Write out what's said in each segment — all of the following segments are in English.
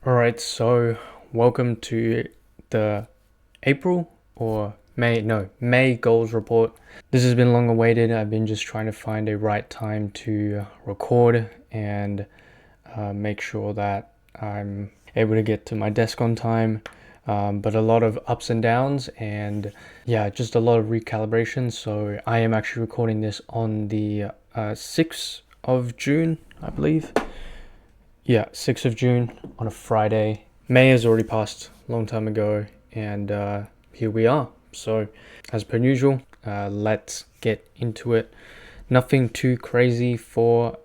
Alright, so welcome to the April or May goals report. This has been long awaited. I've been just trying to find a right time to record and make sure that I'm able to get to my desk on time. But a lot of ups and downs and yeah, just a lot of recalibration. So I am actually recording this on the 6th of June, I believe. Yeah, 6th of June on a Friday. May has already passed a long time ago, and here we are. So, as per usual, let's get into it. Nothing too crazy for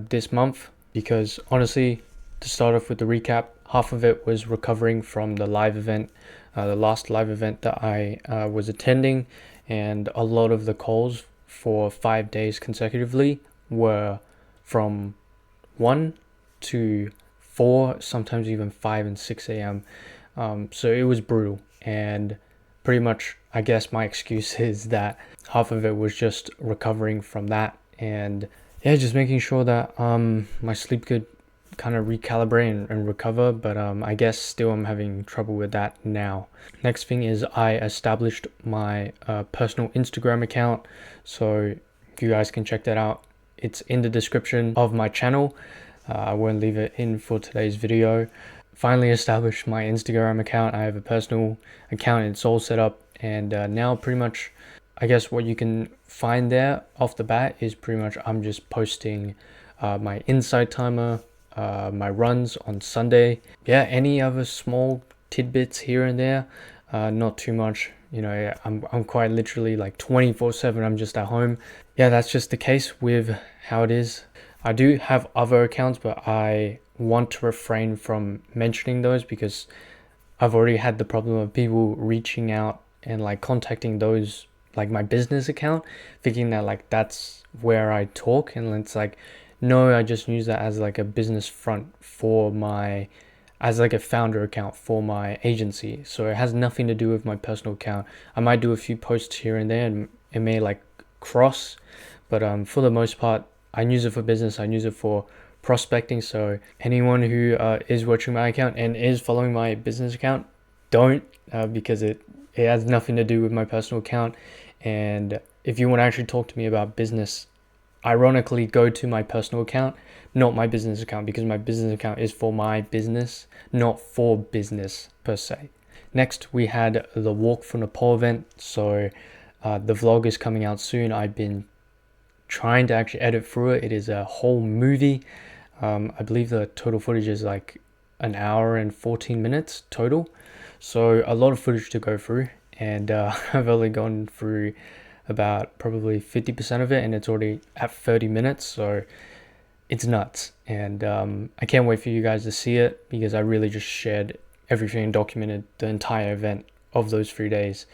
this month, because honestly, to start off with the recap, half of it was recovering from the live event, the last live event that I was attending, and a lot of the calls for 5 days consecutively were from 1 to 4, sometimes even 5 and 6 a.m. So it was brutal, and pretty much I guess my excuse is that half of it was just recovering from that, and yeah, just making sure that my sleep could kind of recalibrate and recover. But I guess still I'm having trouble with that now. Next thing is I established my personal Instagram account, so you guys can check that out. It's in the description of my channel. I won't leave it in for today's video. Finally established my Instagram account. I have a personal account. It's all set up, and now pretty much I guess what you can find there off the bat is pretty much I'm just posting my insight timer, my runs on Sunday. Yeah, any other small tidbits here and there, not too much. You know, I'm quite literally like 24/7. I'm just at home. Yeah, that's just the case with how it is. I do have other accounts, but I want to refrain from mentioning those because I've already had the problem of people reaching out and like contacting those, like my business account, thinking that like that's where I talk, and it's like, no, I just use that as like a business front for my, as like a founder account for my agency. So it has nothing to do with my personal account. I might do a few posts here and there and it may like cross, but for the most part, I use it for business. I use it for prospecting. So anyone who is watching my account and is following my business account, don't, because it has nothing to do with my personal account. And if you want to actually talk to me about business, ironically, go to my personal account, not my business account, because my business account is for my business, not for business per se. Next, we had the Walk for Nepal event. So the vlog is coming out soon. I've been trying to actually edit through it. It is a whole movie. I believe the total footage is like an hour and 14 minutes total. So a lot of footage to go through, and I've only gone through about probably 50% of it, and it's already at 30 minutes. So it's nuts, and I can't wait for you guys to see it because I really just shared everything and documented the entire event of those 3 days,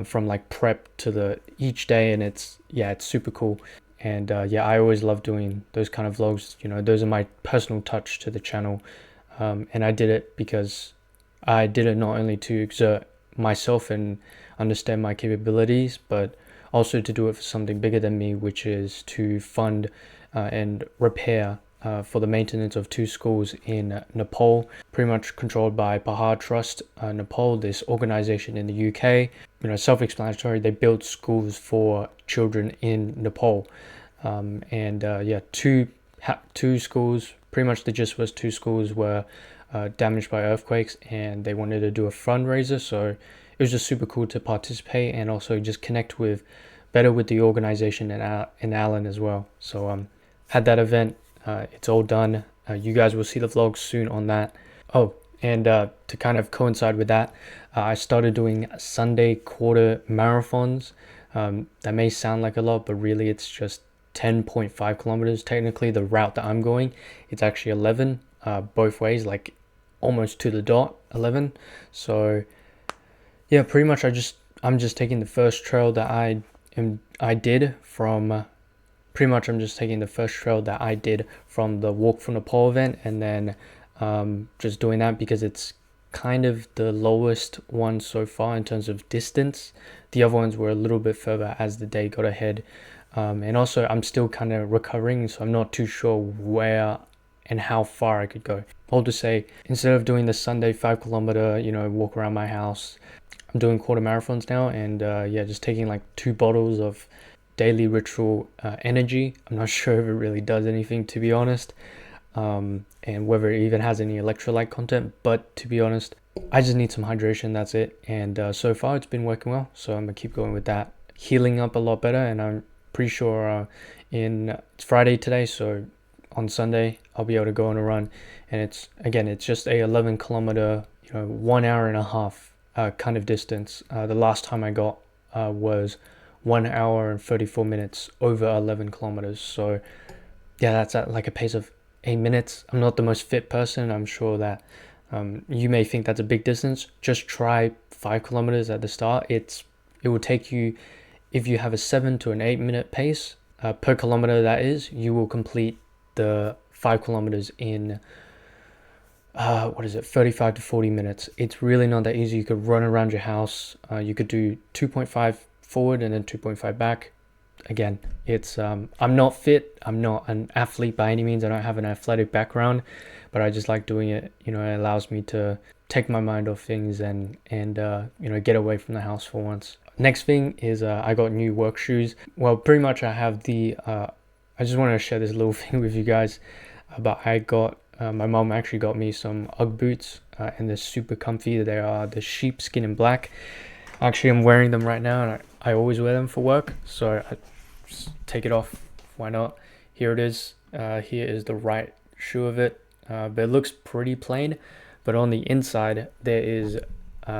from like prep to the each day, and it's super cool. And yeah, I always love doing those kind of vlogs. You know, those are my personal touch to the channel, and I did it because I did it not only to exert myself and understand my capabilities, but also to do it for something bigger than me, which is to fund and repair for the maintenance of 2 schools in Nepal, pretty much controlled by Pahar Trust Nepal, this organization in the UK. You know, self-explanatory, they build schools for children in Nepal. And yeah, two schools, pretty much the gist was 2 schools were damaged by earthquakes, and they wanted to do a fundraiser. So it was just super cool to participate and also just connect with better with the organization and Alan as well. So had that event. It's all done. You guys will see the vlog soon on that. Oh, and to kind of coincide with that, I started doing Sunday quarter marathons. That may sound like a lot, but really it's just 10.5 kilometers. Technically, the route that I'm going, it's actually 11 both ways, like almost to the dot 11. So yeah, pretty much I'm just taking the first trail that I did from pretty much I'm just taking the first trail that I did from the Walk for Nepal event, and then just doing that because it's kind of the lowest one so far in terms of distance. The other ones were a little bit further as the day got ahead, and also I'm still kind of recovering, so I'm not too sure where and how far I could go. I'll just say, instead of doing the Sunday 5 kilometer, walk around my house, I'm doing quarter marathons now, and just taking like 2 bottles of daily ritual energy. I'm not sure if it really does anything, to be honest, and whether it even has any electrolyte content, but to be honest, I just need some hydration, that's it. And so far it's been working well, so I'm gonna keep going with that. Healing up a lot better, and I'm pretty sure it's Friday today, so on Sunday I'll be able to go on a run, and it's just a 11 kilometer 1 hour and a half kind of distance. The last time I got was 1 hour and 34 minutes over 11 kilometers. So yeah, that's at like a pace of 8 minutes. I'm not the most fit person. I'm sure that you may think that's a big distance. Just try 5 kilometers at the start. It will take you, if you have a 7 to an 8 minute pace per kilometer, that is, you will complete the 5 kilometers in 35 to 40 minutes. It's really not that easy. You could run around your house. You could do 2.5 forward and then 2.5 back. Again, it's I'm not fit. I'm not an athlete by any means. I don't have an athletic background, but I just like doing it. It allows me to take my mind off things and get away from the house for once. Next thing is I got new work shoes. Well, pretty much I have I just want to share this little thing with you guys. But I got my mom actually got me some UGG boots, and they're super comfy. They are the sheepskin in black. Actually, I'm wearing them right now, and I always wear them for work, so I just take it off. Why not? Here it is. Here is the right shoe of it, but it looks pretty plain. But on the inside, there is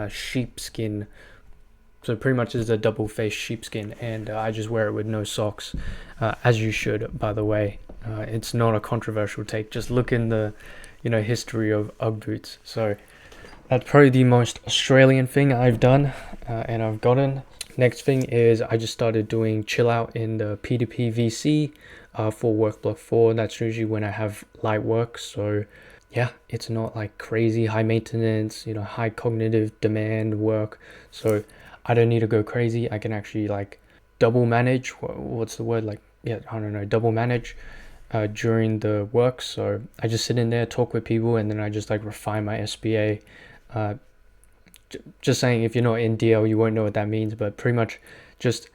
sheepskin. So pretty much it's a double-faced sheepskin, and I just wear it with no socks, as you should, by the way. It's not a controversial take. Just look in the, history of UGG boots. So that's probably the most Australian thing I've done, and I've gotten. Next thing is I just started doing chill out in the P2P VC for work block 4. That's usually when I have light work. So yeah, it's not like crazy high maintenance, high cognitive demand work. So I don't need to go crazy. I can actually like double manage. What's the word? Double manage during the work. So I just sit in there, talk with people, and then I just like refine my SBA. Just saying, if you're not in DL, you won't know what that means, but pretty much just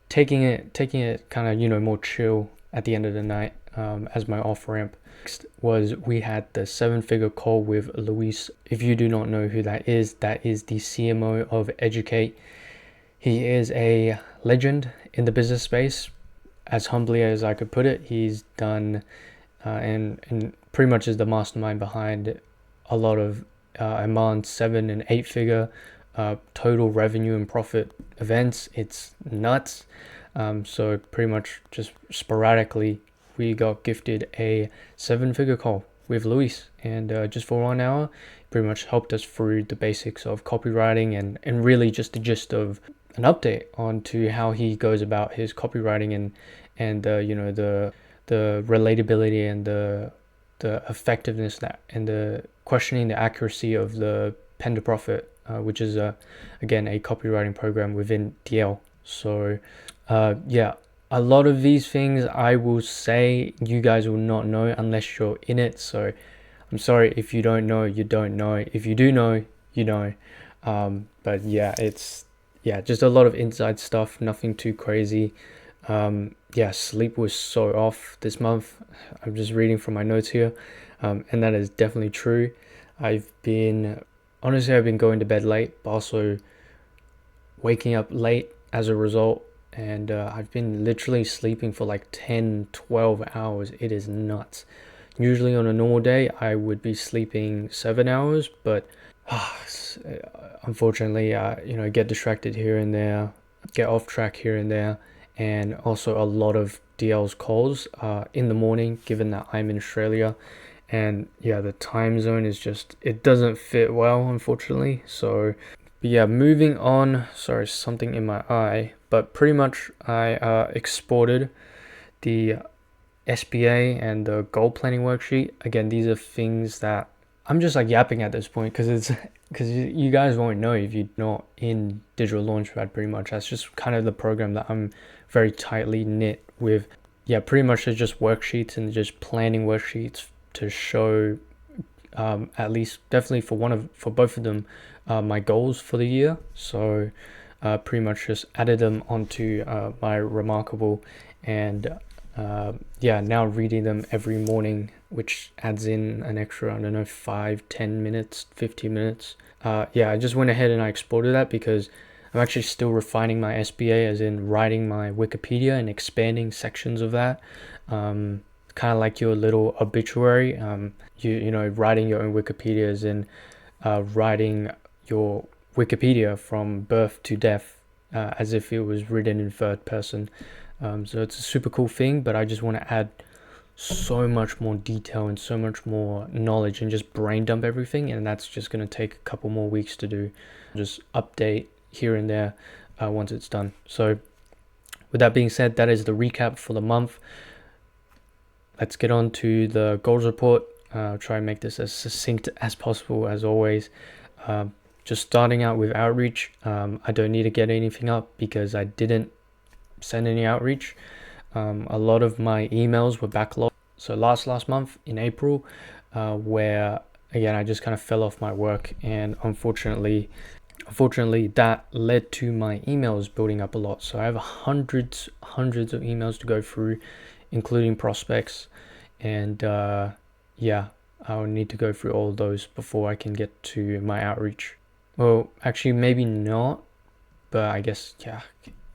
taking it kind of, more chill at the end of the night as my off ramp. Next was we had the 7-figure call with Luis. If you do not know who that is the CMO of Educate. He is a legend in the business space, as humbly as I could put it. He's done and pretty much is the mastermind behind a lot of Iman's 7 and 8 figure total revenue and profit events. It's nuts. So pretty much just sporadically we got gifted a 7-figure call with Luis, and just for 1 hour pretty much helped us through the basics of copywriting and really just the gist of an update on to how he goes about his copywriting and the relatability and the effectiveness and the questioning the accuracy of the Pen to Profit, which is again a copywriting program within DL. So a lot of these things I will say you guys will not know unless you're in it. So I'm sorry if you don't know, you don't know. If you do know, you know. But yeah, it's just a lot of inside stuff, nothing too crazy. Sleep was so off this month. I'm just reading from my notes here, and that is definitely true. I've been going to bed late, but also waking up late as a result, and I've been literally sleeping for like 10-12 hours. It is nuts. Usually on a normal day I would be sleeping 7 hours, but unfortunately get distracted here and there, get off track here and there. And also a lot of DL's calls in the morning, given that I'm in Australia, and the time zone is it doesn't fit well, unfortunately. So moving on. Sorry, something in my eye, but pretty much I exported the SBA and the goal planning worksheet. Again, these are things that I'm just like yapping at this point because you guys won't know if you're not in Digital Launchpad. Pretty much that's just kind of the program that I'm very tightly knit with. Pretty much it's just worksheets and just planning worksheets to show at least definitely for both of them, my goals for the year. So pretty much just added them onto my Remarkable, and yeah, now reading them every morning, which adds in an extra, I don't know, 5-10 minutes, 15 minutes. Yeah, I just went ahead and I exported that because I'm actually still refining my SBA, as in writing my Wikipedia and expanding sections of that. Kind of like your little obituary. You know, writing your own Wikipedia, as in writing your Wikipedia from birth to death, as if it was written in third person. So it's a super cool thing, but I just want to add so much more detail and so much more knowledge and just brain dump everything, and that's just going to take a couple more weeks to do. Just update here and there once it's done. So with that being said, that is the recap for the month. Let's get on to the goals report. I'll try and make this as succinct as possible, as always. Just starting out with outreach. I don't need to get anything up because I didn't send any outreach. A lot of my emails were backlogged. So last month in April, where again I just kind of fell off my work, and unfortunately that led to my emails building up a lot. So I have hundreds of emails to go through, including prospects, and yeah, I'll need to go through all of those before I can get to my outreach. Well, actually maybe not, but I guess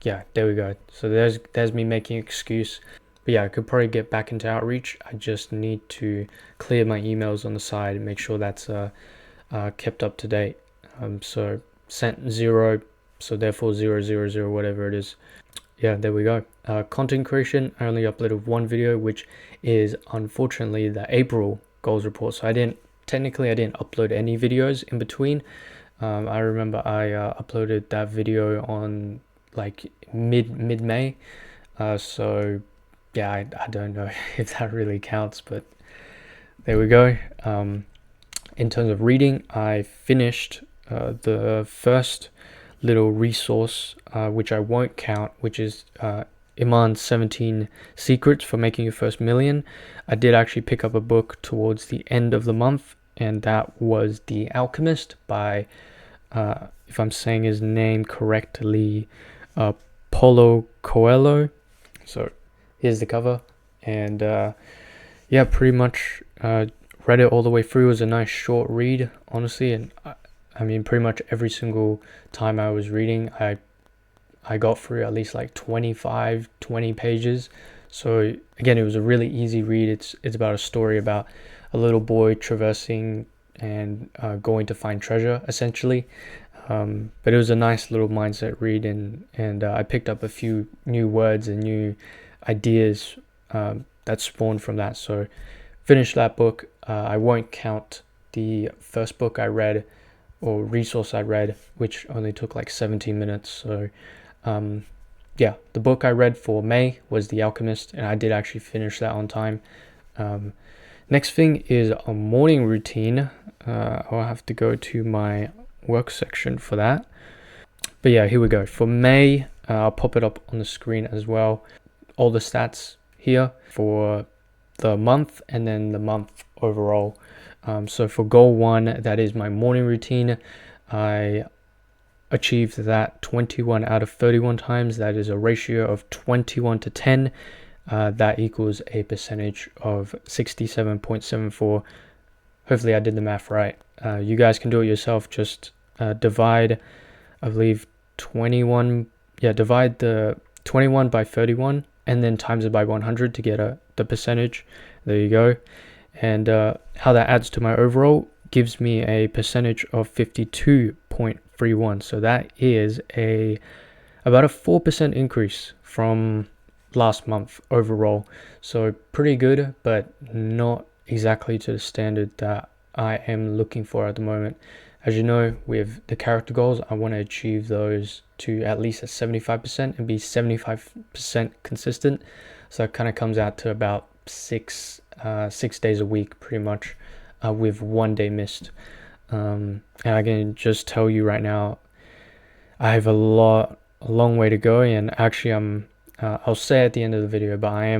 yeah, there we go. So there's me making an excuse. But yeah, I could probably get back into outreach. I just need to clear my emails on the side and make sure that's kept up to date. So sent 0, so therefore 000, whatever it is. Yeah, there we go. Content creation, I only uploaded one video, which is unfortunately the April goals report. So I didn't upload any videos in between. I remember I uploaded that video on like mid-May. So yeah, I don't know if that really counts, but there we go. In terms of reading, I finished the first little resource, which I won't count, which is Iman's 17 Secrets for Making Your First Million. I did actually pick up a book towards the end of the month, and that was The Alchemist by, if I'm saying his name correctly, Paulo Coelho. So here's the cover, and yeah, pretty much read it all the way through. It was a nice short read, honestly, and I mean pretty much every single time I was reading, I got through at least like 20 pages. So again, it was a really easy read. It's about a story about a little boy traversing and going to find treasure, essentially. But it was a nice little mindset read, and I picked up a few new words and new ideas that spawned from that. So finished that book. I won't count the first book I read or resource I read, which only took like 17 minutes. So yeah, the book I read for May was The Alchemist, and I did actually finish that on time. Next thing is a morning routine. I'll have to go to my work section for that. But yeah, here we go. For May, I'll pop it up on the screen as well. All the stats here for the month, and then the month overall. So for goal 1, that is my morning routine, I achieved that 21 out of 31 times. That is a ratio of 21 to 10. That equals a percentage of 67.74. Hopefully I did the math right. You guys can do it yourself. Just divide, I believe, 21. Yeah, divide the 21 by 31 and then times it by 100 to get the percentage. There you go. And how that adds to my overall gives me a percentage of 52.31. So that is about a 4% increase from last month overall. So pretty good, but not exactly to the standard that I am looking for at the moment. As you know, with the character goals, I want to achieve those to at least a 75% and be 75% consistent. So it kind of comes out to about 6 days a week, pretty much, with 1 day missed. And I can just tell you right now, I have a long way to go, and actually I'll say at the end of the video, but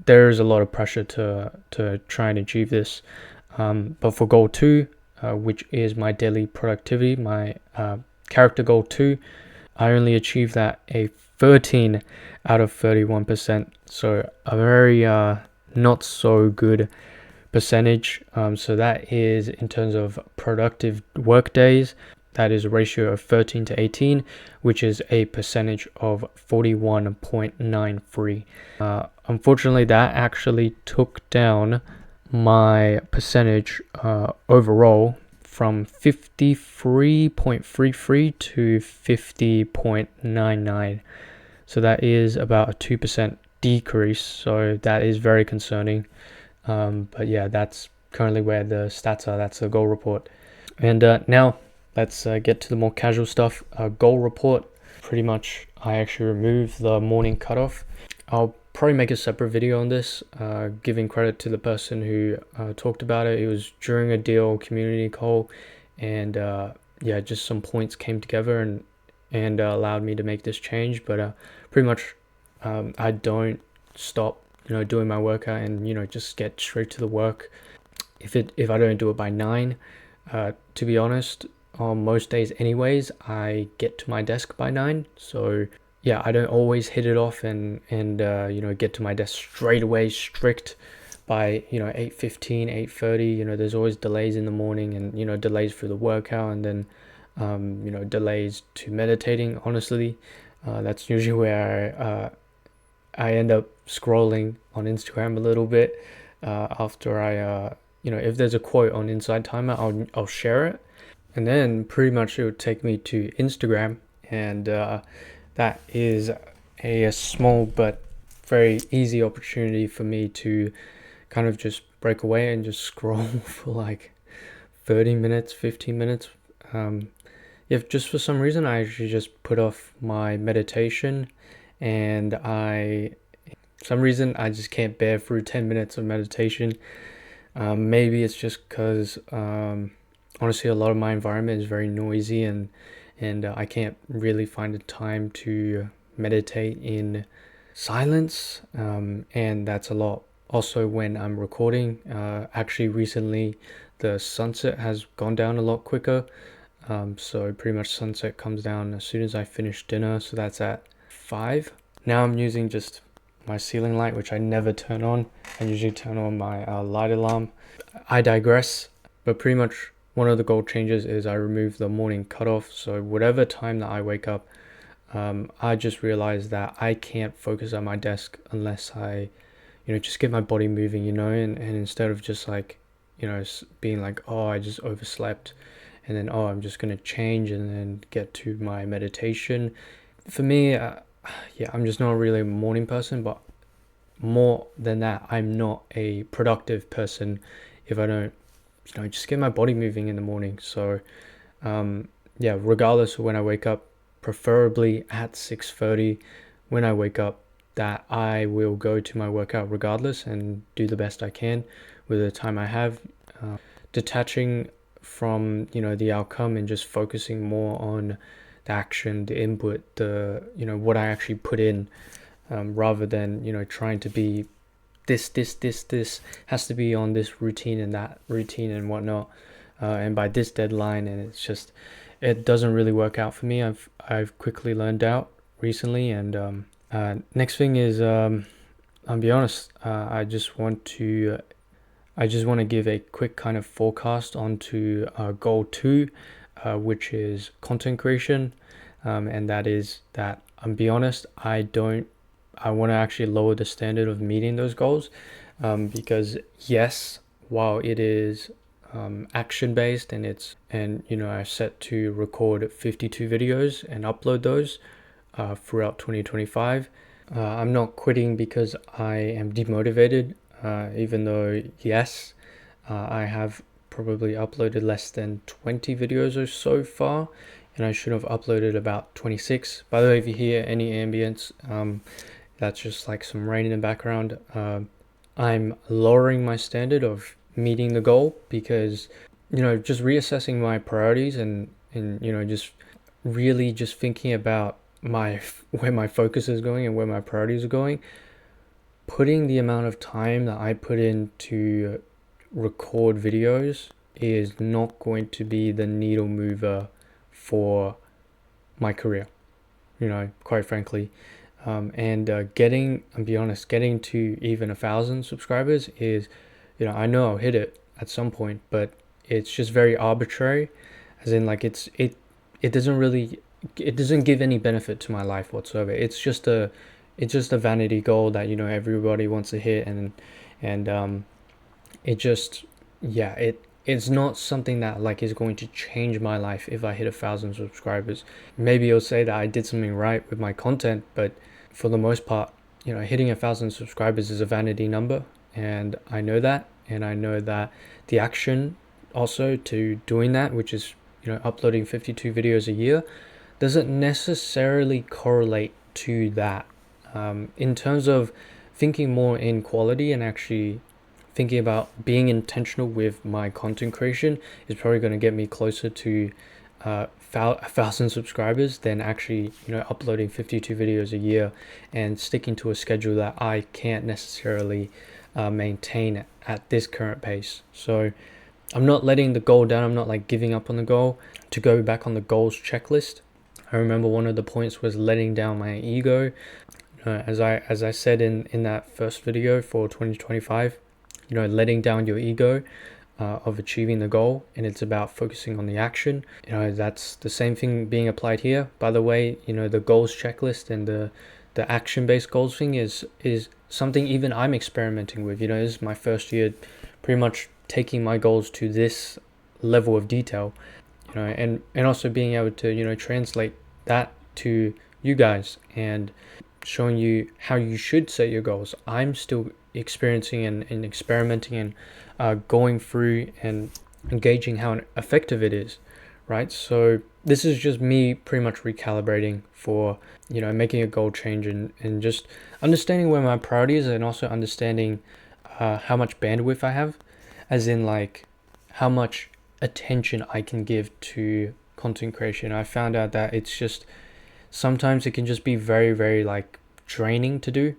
there's a lot of pressure to try and achieve this. But for goal 2, which is my daily productivity, my character goal 2, I only achieved that a 13 out of 31%. So a very not so good percentage. So that is in terms of productive work days. That is a ratio of 13 to 18, which is a percentage of 41.93. Unfortunately, that actually took down my percentage overall from 53.33 to 50.99. So that is about a 2% decrease. So that is very concerning. But yeah, that's currently where the stats are. That's the goal report. And now let's get to the more casual stuff. Goal report. Pretty much, I actually removed the morning cutoff. I'll probably make a separate video on this, giving credit to the person who talked about it. It was during a deal community call, and yeah, just some points came together and allowed me to make this change. But pretty much, I don't stop, doing my workout and just get straight to the work. If I don't do it by 9, to be honest, on most days anyways, I get to my desk by 9. So yeah, I don't always hit it off and get to my desk straight away strict by 8:15, 8:30. There's always delays in the morning, and delays for the workout, and then delays to meditating. Honestly, that's usually where I end up scrolling on Instagram a little bit after I if there's a quote on Inside Timer, I'll share it, and then pretty much it would take me to Instagram, and that is a small but very easy opportunity for me to kind of just break away and just scroll for like 30 minutes, 15 minutes. If just for some reason I actually just put off my meditation, and some reason I just can't bear through 10 minutes of meditation. Maybe it's just because honestly a lot of my environment is very noisy, and I can't really find the time to meditate in silence, and that's a lot. Also, when I'm recording, actually recently the sunset has gone down a lot quicker, so pretty much sunset comes down as soon as I finish dinner, so that's at 5. Now I'm using just my ceiling light, which I never turn on. I usually turn on my light alarm. I digress, but pretty much one of the goal changes is I remove the morning cutoff. So whatever time that I wake up, I just realized that I can't focus at my desk unless I, just get my body moving, and instead of just like, being like, oh, I just overslept, and then, oh, I'm just going to change and then get to my meditation. For me, yeah, I'm just not really a morning person, but more than that, I'm not a productive person if I don't, just get my body moving in the morning. So, yeah, regardless of when I wake up, preferably at 6:30 when I wake up, that I will go to my workout regardless and do the best I can with the time I have, detaching from, the outcome and just focusing more on the action, the input, the what I actually put in, rather than trying to be this has to be on this routine and that routine and whatnot, and by this deadline, and it doesn't really work out for me. I've quickly learned out recently, and next thing is I'll be honest, I just want to give a quick kind of forecast onto goal 2, which is content creation, and that is that, I'll be honest, I want to actually lower the standard of meeting those goals, because yes, while it is action based and I set to record 52 videos and upload those throughout 2025, I'm not quitting because I am demotivated, even though yes, I have probably uploaded less than 20 videos or so far, and I should have uploaded about 26. By the way, if you hear any ambience, that's just like some rain in the background. I'm lowering my standard of meeting the goal because, just reassessing my priorities and just really just thinking about where my focus is going and where my priorities are going. Putting the amount of time that I put into record videos is not going to be the needle mover for my career, quite frankly. And getting, I'll be honest, getting to even 1,000 subscribers is, I know I'll hit it at some point, but it's just very arbitrary, as in like it doesn't give any benefit to my life whatsoever. It's just a vanity goal that everybody wants to hit, and it just, yeah, it's not something that like is going to change my life if I hit 1,000 subscribers. Maybe you'll say that I did something right with my content, but for the most part, hitting 1,000 subscribers is a vanity number, and I know that, and I know that the action also to doing that, which is uploading 52 videos a year, doesn't necessarily correlate to that. In terms of thinking more in quality and actually thinking about being intentional with my content creation is probably going to get me closer to 1,000 subscribers than actually uploading 52 videos a year and sticking to a schedule that I can't necessarily maintain at this current pace. So I'm not letting the goal down. I'm not like giving up on the goal. To go back on the goals checklist, I remember one of the points was letting down my ego. As I said in that first video for 2025, letting down your ego of achieving the goal, and it's about focusing on the action. That's the same thing being applied here. By the way, the goals checklist and the action-based goals thing is something even I'm experimenting with. This is my first year pretty much taking my goals to this level of detail, and also being able to translate that to you guys and showing you how you should set your goals. I'm still experiencing and experimenting and going through and engaging how effective it is, right? So this is just me pretty much recalibrating for making a goal change and just understanding where my priorities are, and also understanding how much bandwidth I have, as in like how much attention I can give to content creation. I found out that it's just sometimes it can just be very, very like draining to do.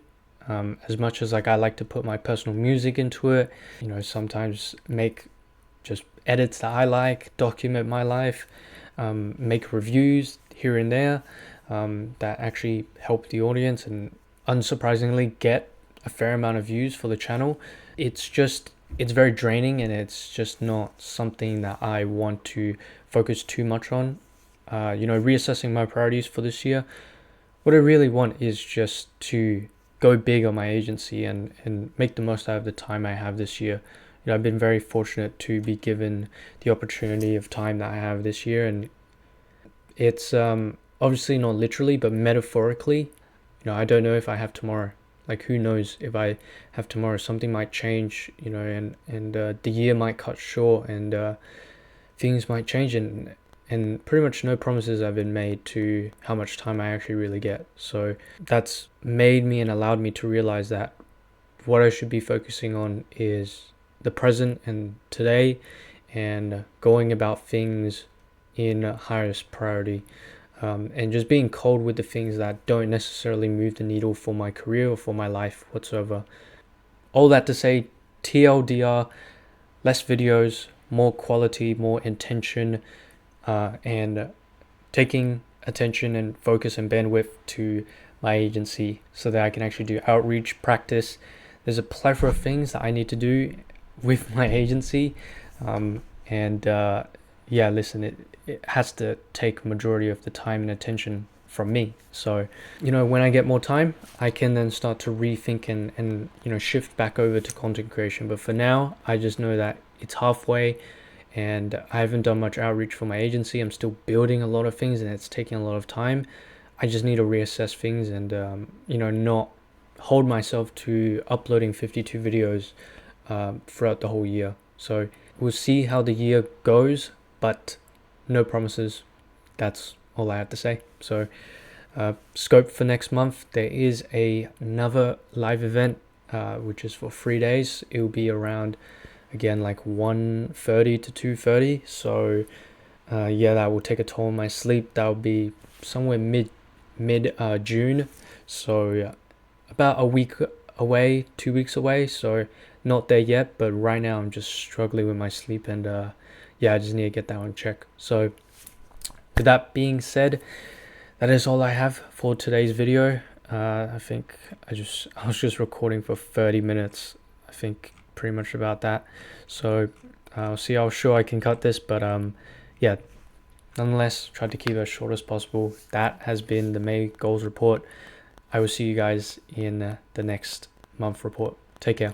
As much as like I like to put my personal music into it, sometimes make just edits that I like, document my life, make reviews here and there that actually help the audience and unsurprisingly get a fair amount of views for the channel. It's very draining, and it's just not something that I want to focus too much on. Reassessing my priorities for this year, what I really want is just to go big on my agency and make the most out of the time I have this year. I've been very fortunate to be given the opportunity of time that I have this year, and it's obviously not literally, but metaphorically. I don't know if I have tomorrow. Like, who knows if I have tomorrow? Something might change, and the year might cut short, and things might change, and pretty much no promises have been made to how much time I actually really get. So that's made me and allowed me to realize that what I should be focusing on is the present and today, and going about things in highest priority, and just being cold with the things that don't necessarily move the needle for my career or for my life whatsoever. All that to say, TLDR, less videos, more quality, more intention, and taking attention and focus and bandwidth to my agency so that I can actually do outreach, practice. There's a plethora of things that I need to do with my agency, listen, it has to take majority of the time and attention from me. So when I get more time, I can then start to rethink and shift back over to content creation. But for now, I just know that it's halfway, and I haven't done much outreach for my agency. I'm still building a lot of things, and it's taking a lot of time. I just need to reassess things and not hold myself to uploading 52 videos throughout the whole year. So we'll see how the year goes, but no promises. That's all I have to say. So scope for next month, there is another live event which is for 3 days. It will be around, again, like 1:30 to 2:30. So that will take a toll on my sleep. That will be somewhere mid June. So about a week away, 2 weeks away, so not there yet, but right now I'm just struggling with my sleep, and yeah, I just need to get that on check. So with that being said, that is all I have for today's video. I think I was just recording for 30 minutes, I think, pretty much about that. So I'll see how sure I can cut this, but yeah, nonetheless, tried to keep it as short as possible. That has been the May goals report. I will see you guys in the next month report. Take care.